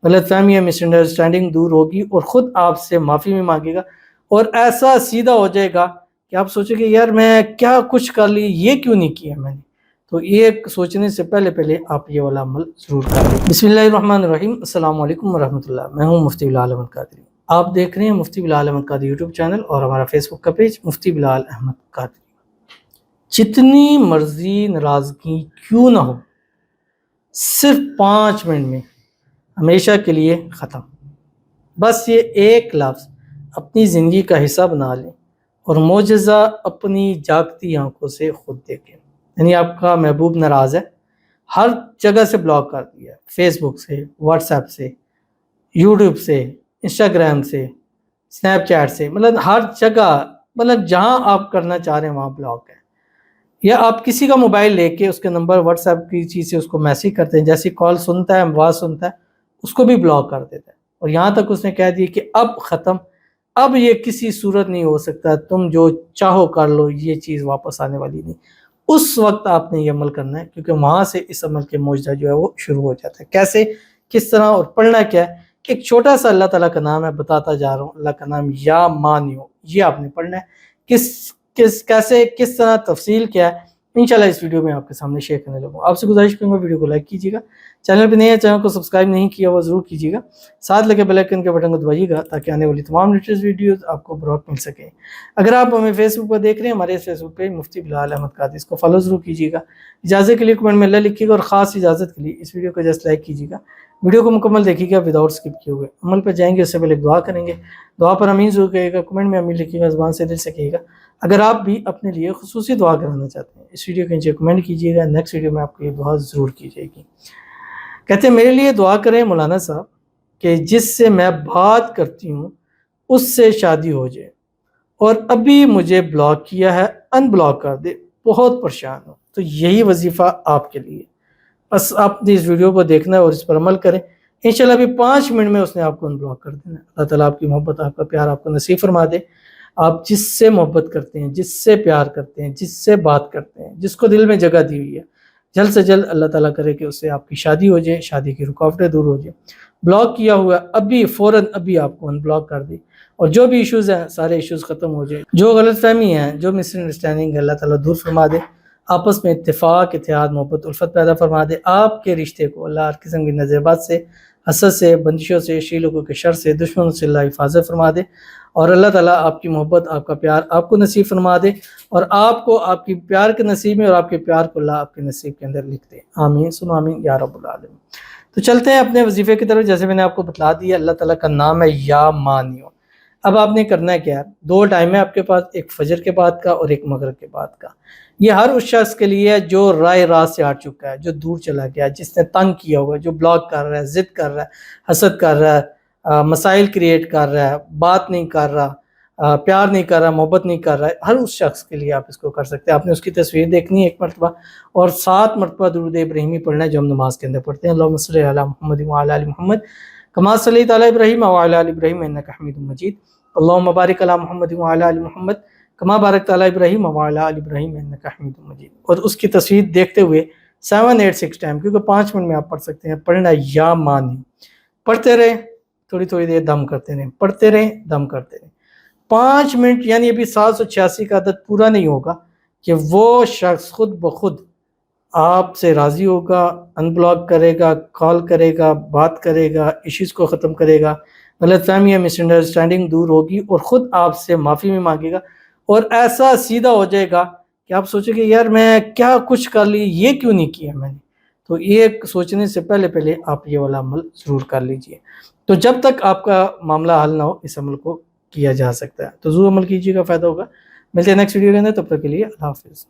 غلط فہمی یا مس انڈرسٹینڈنگ دور ہوگی اور خود آپ سے معافی بھی مانگے گا، اور ایسا سیدھا ہو جائے گا کہ آپ سوچیں کہ یار میں کیا کچھ کر لی، یہ کیوں نہیں کیا میں نے. تو یہ سوچنے سے پہلے آپ یہ والا عمل ضرور کر لیں. بسم اللہ الرحمن الرحیم. السلام علیکم ورحمۃ اللہ. میں ہوں مفتی بلال احمد قادری. آپ دیکھ رہے ہیں مفتی بلال احمد قادری یوٹیوب چینل اور ہمارا فیس بک کا پیج مفتی بلال احمد قادری. جتنی مرضی ناراضگی کیوں نہ ہو، صرف 5 منٹ میں ہمیشہ کے لیے ختم. بس یہ ایک لفظ اپنی زندگی کا حصہ بنا لیں اور معجزہ اپنی جاگتی آنکھوں سے خود دیکھیں. یعنی آپ کا محبوب ناراض ہے، ہر جگہ سے بلاک کر دیا، فیس بک سے، واٹس ایپ سے، یوٹیوب سے، انسٹاگرام سے، اسنیپ چیٹ سے، مطلب ہر جگہ، مطلب جہاں آپ کرنا چاہ رہے ہیں وہاں بلاک ہے. یا آپ کسی کا موبائل لے کے اس کے نمبر واٹس ایپ کی چیز سے اس کو میسیج کرتے ہیں، جیسی کال سنتا ہے، آواز سنتا ہے، اس کو بھی بلاک کر دیتا ہے. اور یہاں تک اس نے کہہ دیا کہ اب ختم، اب یہ کسی صورت نہیں ہو سکتا، تم جو چاہو کر لو، یہ چیز واپس آنے والی نہیں. اس وقت آپ نے یہ عمل کرنا ہے، کیونکہ وہاں سے اس عمل کے معجزہ جو ہے وہ شروع ہو جاتا ہے. کیسے، کس طرح اور پڑھنا کیا ہے؟ کہ ایک چھوٹا سا اللہ تعالیٰ کا نام ہے، بتاتا جا رہا ہوں. اللہ کا نام یا مانیو، یہ آپ نے پڑھنا ہے. کیسے، کس طرح، تفصیل کیا ہے، انشاءاللہ اس ویڈیو میں آپ کے سامنے شیئر کرنے لگوں. آپ سے گزارش کروں گا ویڈیو کو لائک کیجیے گا، چینل پہ نہیں ہے چینل کو سبسکرائب نہیں کیا وہ ضرور کیجیے گا، ساتھ لگے بیل آئیکن کے بٹن کو دبائیے گا تاکہ آنے والی تمام لیٹسٹ ویڈیوز آپ کو بروقت مل سکیں. اگر آپ ہمیں فیس بک پر دیکھ رہے ہیں، ہمارے فیس بک پہ مفتی بلال احمد قادری، اس کو فالو ضرور کیجیے گا. اجازت کے لیے کمنٹ میں اللہ لکھیے گا، اور خاص اجازت کے لیے اس ویڈیو کو جسٹ لائک کیجیے گا. ویڈیو کو مکمل دیکھیے گا وداؤٹ اسکپ کیے ہوئے. عمل پہ جائیں گے اس سے پہلے دعا کریں گے. دعا پر امین ضرور کہیے گا، کمنٹ میں امین لکھیے گا، زبان سے دل سے کہیے گا. اگر آپ بھی اپنے لیے خصوصی دعا کرانا چاہتے ہیں، اس ویڈیو کے نیچے کمنٹ کیجیے گا، نیکسٹ ویڈیو میں آپ کو یہ دعا ضرور کی جائے گی. کہتے ہیں میرے لیے دعا کریں مولانا صاحب کہ جس سے میں بات کرتی ہوں اس سے شادی ہو جائے، اور ابھی مجھے بلاک کیا ہے ان بلاک کر دے، بہت پریشان ہوں. تو یہی وظیفہ آپ کے لیے، بس آپ نے اس ویڈیو کو دیکھنا ہے اور اس پر عمل کریں. انشاءاللہ ابھی 5 منٹ میں اس نے آپ کو ان بلاک کر دینا. اللہ تعالیٰ آپ کی محبت، آپ کا پیار آپ کو نصیب فرما دے. آپ جس سے محبت کرتے ہیں، جس سے پیار کرتے ہیں، جس سے بات کرتے ہیں، جس کو دل میں جگہ دی ہوئی ہے، جلد سے جلد اللہ تعالیٰ کرے کہ اس سے آپ کی شادی ہو جائے، شادی کی رکاوٹیں دور ہو جائیں. بلاک کیا ہوا ابھی فوراً ابھی آپ کو ان بلاک کر دی، اور جو بھی ایشوز ہیں سارے ایشوز ختم ہو جائیں. جو غلط فہمی ہیں، جو مس انڈرسٹینڈنگ ہے، اللہ تعالیٰ دور فرما دے. آپس میں اتفاق، اتحاد، محبت، الفت پیدا فرما دے. آپ کے رشتے کو اللہ ہر قسم کی نظر بات سے، حسد سے، بندشوں سے، شیلوگوں کے شر سے، دشمنوں سے اللہ حفاظت فرما دے. اور اللہ تعالیٰ آپ کی محبت، آپ کا پیار آپ کو نصیب فرما دے، اور آپ کو آپ کی پیار کے نصیب میں، اور آپ کے پیار کو اللہ آپ کے نصیب کے اندر لکھ دے. آمین سن آمین یا رب العالمین. تو چلتے ہیں اپنے وظیفے کی طرف. جیسے میں نے آپ کو بتلا دیا، اللہ تعالیٰ کا نام ہے یا مانیو. اب آپ نے کرنا ہے کیا؟ 2 ٹائم ہے آپ کے پاس، ایک فجر کے بعد کا اور ایک مغرب کے بعد کا. یہ ہر اس شخص کے لیے ہے جو رائے راست سے ہٹ چکا ہے، جو دور چلا گیا، جس نے تنگ کیا ہوا ہے، جو بلاک کر رہا ہے، ضد کر رہا ہے، حسد کر رہا ہے، مسائل کریٹ کر رہا ہے، بات نہیں کر رہا، پیار نہیں کر رہا، محبت نہیں کر رہا ہے. ہر اس شخص کے لیے آپ اس کو کر سکتے ہیں. آپ نے اس کی تصویر دیکھنی ہے 1 مرتبہ، اور 7 مرتبہ درود ابراہیمی پڑھنا ہے جو ہم نماز کے اندر پڑھتے ہیں. اللہم صلی علی محمد وعلی آل محمد کما صلیت علی ابراہیم وعلی آل ابراہیم انک حمید مجید. اللہم بارک علی محمد وعلی آل محمد کما بارکت علی ابراہیم وعلی آل ابراہیم انک حمید مجید. اور اس کی تصویر دیکھتے ہوئے 7-8-6 ٹائم، کیونکہ 5 منٹ میں آپ پڑھ سکتے ہیں، پڑھنا یا مانی. پڑھتے رہیں، تھوڑی تھوڑی دیر دم کرتے رہیں، پڑھتے رہیں، دم کرتے رہیں. 5 منٹ یعنی ابھی 786 کا عدد پورا نہیں ہوگا کہ وہ شخص خود بخود آپ سے راضی ہوگا، ان بلاک کرے گا، کال کرے گا، بات کرے گا، ایشوز کو ختم کرے گا، غلط فہمی یا مس انڈرسٹینڈنگ دور ہوگی، اور خود آپ سے معافی بھی مانگے گا. اور ایسا سیدھا ہو جائے گا کہ آپ سوچیں کہ یار میں کیا کچھ کر لی، یہ کیوں نہیں کیا میں نے. تو یہ سوچنے سے پہلے آپ یہ والا عمل ضرور کر لیجئے. تو جب تک آپ کا معاملہ حل نہ ہو اس عمل کو کیا جا سکتا ہے. تو ضرور عمل کیجیے گا، فائدہ ہوگا. ملتے ہیں نیکسٹ ویڈیو کے اندر، تب تک کے لیے اللہ حافظ.